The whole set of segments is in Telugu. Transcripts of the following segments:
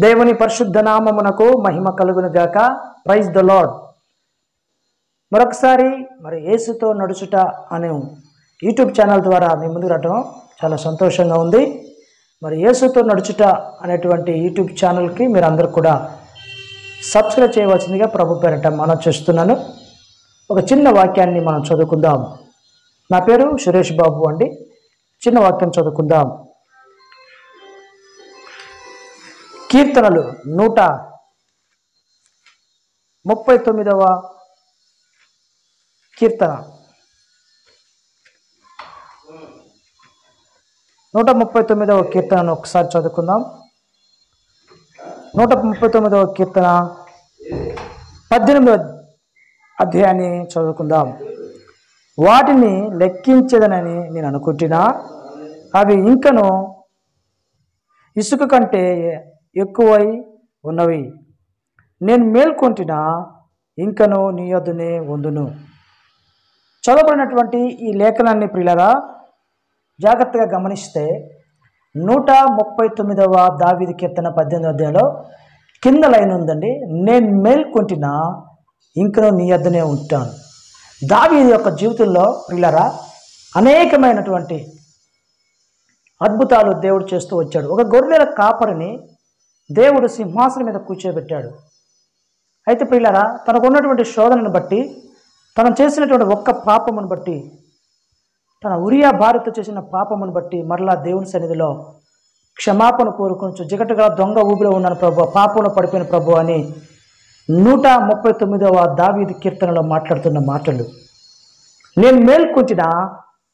దేవుని పరిశుద్ధ నామమునకు మహిమ కలుగును గాక. Praise the lord. మరొకసారి యేసుతో నడుచుట అనే యూట్యూబ్ ఛానల్ ద్వారా మీ ముందుకు రావడం చాలా సంతోషంగా ఉంది. యేసుతో నడుచుట అనేటువంటి యూట్యూబ్ ఛానల్కి మీరు అందరూ కూడా సబ్స్క్రైబ్ చేయవలసిందిగా ప్రభు పేరట మనం చేస్తున్నాను. ఒక చిన్న వాక్యాన్ని మనం చదువుకుందాం. నా పేరు సురేష్ బాబు అండి. చిన్న వాక్యం చదువుకుందాం. కీర్తనలు 139వ కీర్తన. 139వ కీర్తనను ఒకసారి చదువుకుందాం. 139వ కీర్తన 18వ అధ్యాయాన్ని చదువుకుందాం. వాటిని లెక్కించదనని నేను అనుకుంటున్నా, అవి ఇంకను ఇసుక కంటే ఎక్కువై ఉన్నవి. నేను మేల్కొంటినా ఇంకను నీ యొద్దనే ఉందును. చదవబడినటువంటి ఈ లేఖనాన్ని ప్రియులారా జాగ్రత్తగా గమనిస్తే 139వ దావీదు కీర్తన 18వ అధ్యాయంలో కింద లైన్ ఉందండి. నేను మేల్కొంటినా ఇంకను నీ యొద్దనే ఉంటాను. దావీదు యొక్క జీవితంలో ప్రియులారా అనేకమైనటువంటి అద్భుతాలు దేవుడు చేస్తూ వచ్చాడు. ఒక గొర్రెల కాపరిని దేవుడు సింహాసనం మీద కూర్చోబెట్టాడు. అయితే ప్రియులారా తనకున్నటువంటి శోధనను బట్టి, తను చేసినటువంటి ఒక్క పాపమును బట్టి, తన ఉరియా భార్యతో చేసిన పాపమును బట్టి మరలా దేవుని సన్నిధిలో క్షమాపణ కోరుకొంచు, జిగటగా దొంగ ఊపిలో ఉన్నాను ప్రభు, పాపంలో పడిపోయిన ప్రభు అని 139వ దావీదు కీర్తనలో మాట్లాడుతున్న మాటలు. నేను మేల్కొంటినా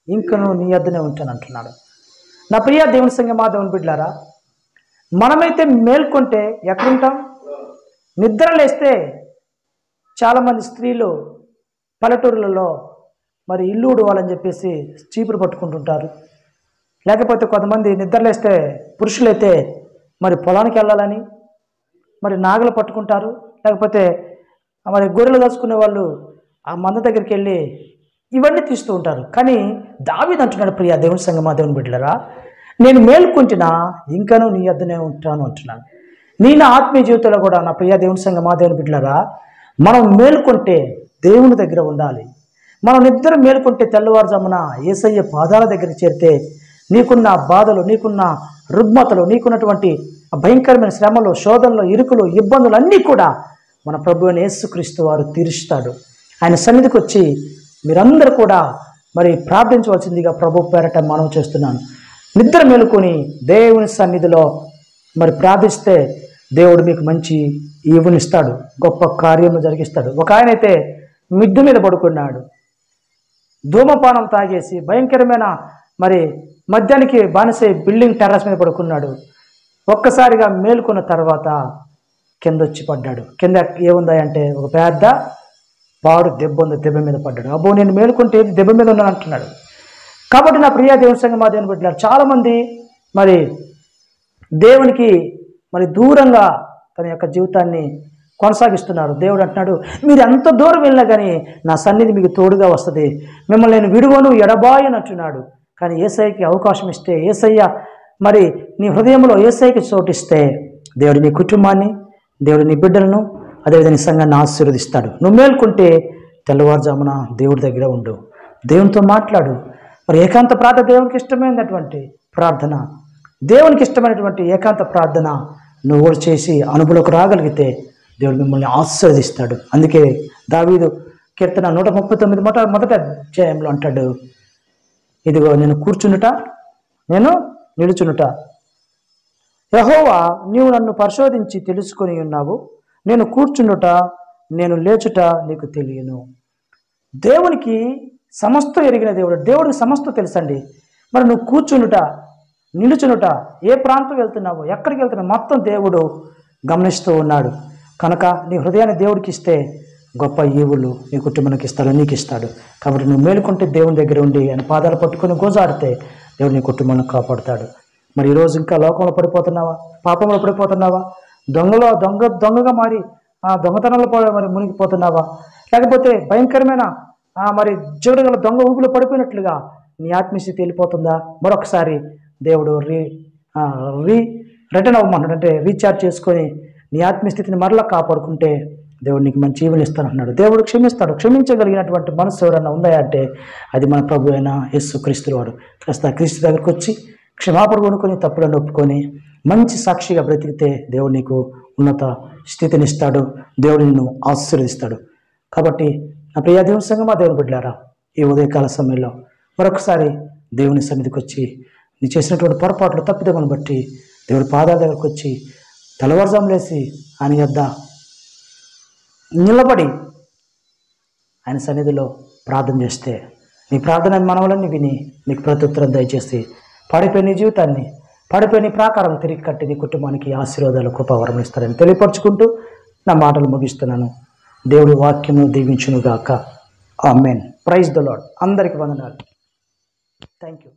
ఇంకను నీ యొద్దనే ఉంటాను అంటున్నాడు. నా ప్రియ దేవుని సంగమా, దేవుని బిడ్డలారా, మనమైతే మేల్కొంటే ఎక్కడుంటాం? నిద్ర లేస్తే చాలామంది స్త్రీలు పల్లెటూరులలో ఇల్లు ఊడవాలని చెప్పేసి చీపురు పట్టుకుంటుంటారు. లేకపోతే కొంతమంది నిద్రలేస్తే పురుషులైతే పొలానికి వెళ్ళాలని నాగలు పట్టుకుంటారు. లేకపోతే గొర్రెలు కాసుకునే వాళ్ళు ఆ మంద దగ్గరికి వెళ్ళి ఇవన్నీ తీస్తూ ఉంటారు. కానీ దావీదు అంటున్నాడు, ప్రియ దేవుని సంగమా, దేవుని బిడ్డలారా, నేను మేల్కొంటినా ఇంకను నీ యొద్దనే ఉంటాను అంటున్నాను. నా ఆత్మీయ జీవితంలో కూడా నా ప్రియ దేవుని సంగమా, దేవుని బిడ్డలారా, మనం మేల్కొంటే దేవుని దగ్గర ఉండాలి. మనం నిద్ర మేల్కొంటే తెల్లవారుజామున యేసయ్య పాదాల దగ్గర చేరితే నీకున్న బాధలు, నీకున్న రుగ్మతలు, నీకున్నటువంటి భయంకరమైన శ్రమలు, శోధనలు, ఇరుకులు, ఇబ్బందులు అన్నీ కూడా మన ప్రభు అయిన యేసుక్రీస్తు వారు తీరుస్తాడు. ఆయన సన్నిధికి వచ్చి మీరందరూ కూడా ప్రార్థించవలసిందిగా ప్రభు పేరట మనం చేస్తున్నాను. నిద్ర మేలుకొని దేవుని సన్నిధిలో ప్రార్థిస్తే దేవుడు మీకు మంచి ఈవునిస్తాడు, గొప్ప కార్యము జరిగిస్తాడు. ఒక ఆయన అయితే మిద్దు మీద పడుకున్నాడు, ధూమపానం తాగేసి భయంకరమైన మద్యానికి బానిసై బిల్డింగ్ టెర్రస్ మీద పడుకున్నాడు. ఒక్కసారిగా మేలుకున్న తర్వాత కింద వచ్చి పడ్డాడు. కింద ఏముందా అంటే ఒక పెద్ద పాడు దెబ్బ ఉంది, దెబ్బ మీద పడ్డాడు. అబ్బో నేను మేలుకుంటే దెబ్బ మీద ఉన్నాను అంటున్నాడు. కాబట్టి నా ప్రియ దేవుని సంగమా, దేవుని బిడ్డలారా, చాలామంది దేవునికి దూరంగా తన యొక్క జీవితాన్ని కొనసాగిస్తున్నారు. దేవుడు అంటున్నాడు, మీరు ఎంత దూరం వెళ్ళినా కానీ నా సన్నిధి మీకు తోడుగా వస్తుంది, మిమ్మల్ని నేను విడువను ఎడబాయను అంటున్నాడు. కానీ యేసయ్యకి అవకాశం ఇస్తే, యేసయ్య నీ హృదయంలో యేసయ్యకి చోటిస్తే దేవుడు నీ కుటుంబాన్ని, దేవుడు నీ బిడ్డలను, అదేవిధంగా నీ సంఘాన్ని ఆశీర్వదిస్తాడు. నువ్వు మేల్కొంటే తెల్లవారుజామున దేవుడి దగ్గర ఉండు, దేవునితో మాట్లాడు. ఏకాంత ప్రార్థన దేవునికి ఇష్టమైనటువంటి ప్రార్థన, దేవునికి ఇష్టమైనటువంటి ఏకాంత ప్రార్థన నువ్వు కూడా చేసి అనుభవంలోకి రాగలిగితే దేవుడు మిమ్మల్ని ఆశీర్వదిస్తాడు. అందుకే దావీదు కీర్తన 139 మొదటి అధ్యాయంలో అంటాడు, ఇదిగో నేను కూర్చునుట, నేను నిలుచునుట, యెహోవా నీవు నన్ను పరిశోధించి తెలుసుకొని ఉన్నావు, నేను కూర్చునుట నేను లేచుట నీకు తెలియను. దేవునికి సమస్తం ఎరిగిన దేవుడు, దేవుడికి సమస్తం తెలుసండి. నువ్వు కూర్చునుట, నిలుచునుట, ఏ ప్రాంతం వెళ్తున్నావు, ఎక్కడికి వెళ్తున్నావు, మొత్తం దేవుడు గమనిస్తూ ఉన్నాడు. కనుక నీ హృదయాన్ని దేవుడికి ఇస్తే గొప్ప ఈవులు నీ కుటుంబానికి ఇస్తాడు, నీకు ఇస్తాడు. కాబట్టి నువ్వు మేలుకుంటే దేవుని దగ్గర ఉండి ఆయన పాదాలు పట్టుకొని గోజాడితే దేవుడు నీ కుటుంబాన్ని కాపాడుతాడు. ఈరోజు ఇంకా లోకంలో పడిపోతున్నావా, పాపంలో పడిపోతున్నావా, దొంగగా మారి ఆ దొంగతనంలో మునిగిపోతున్నావా, లేకపోతే భయంకరమైన జీవితంలో దొంగ ఊపిలో పడిపోయినట్లుగా నీ ఆత్మీయస్థితి వెళ్ళిపోతుందా? మరొకసారి దేవుడు రిటర్న్ అవ్వమన్నాడు. అంటే రీఛార్జ్ చేసుకొని నీ ఆత్మీయస్థితిని మరలా కాపాడుకుంటే దేవుడు నీకు మంచి ఈవులు ఇస్తానంటున్నాడు. దేవుడు క్షమిస్తాడు. క్షమించగలిగినటువంటి మనసు ఎవరన్నా ఉందా అంటే అది మన ప్రభు అయిన యేసు క్రీస్తు వాడు. కాస్త క్రీస్తు దగ్గరికి వచ్చి క్షమాపణ కొనుక్కొని తప్పులను ఒప్పుకొని మంచి సాక్షిగా బ్రతికితే దేవుడు నీకు ఉన్నత స్థితిని ఇస్తాడు. దేవుడు నిన్ను ఆశీర్వదిస్తాడు. కాబట్టి నా ప్రియ దేవుని సంగమా, దేవుని బిడ్డలారా, ఈ ఉదయకాల సమయంలో మరొకసారి దేవుని సన్నిధికి వచ్చి నీ చేసినటువంటి పొరపాట్లు తప్పిదమని బట్టి దేవుడి పాదాల దగ్గరకు వచ్చి తెల్లవారుజాములేసి ఆయన యొద్ద నిలబడి ఆయన సన్నిధిలో ప్రార్థన చేస్తే నీ ప్రార్థన మనవలన్నీ విని నీకు ప్రత్యుత్తరం దయచేసి పడిపోయిన నీ జీవితాన్ని, పడిపోయిన నీ ప్రాకారం తిరిగి కట్టి నీ కుటుంబానికి ఆశీర్వాదాలు కృపావరం ఇస్తారని తెలియపరుచుకుంటూ నా మాటలు ముగిస్తున్నాను. దేవుడి వాక్యము దీవించునుగాక. ఆమేన్. Praise the lord. అందరికీ వందనాలు. Thank you.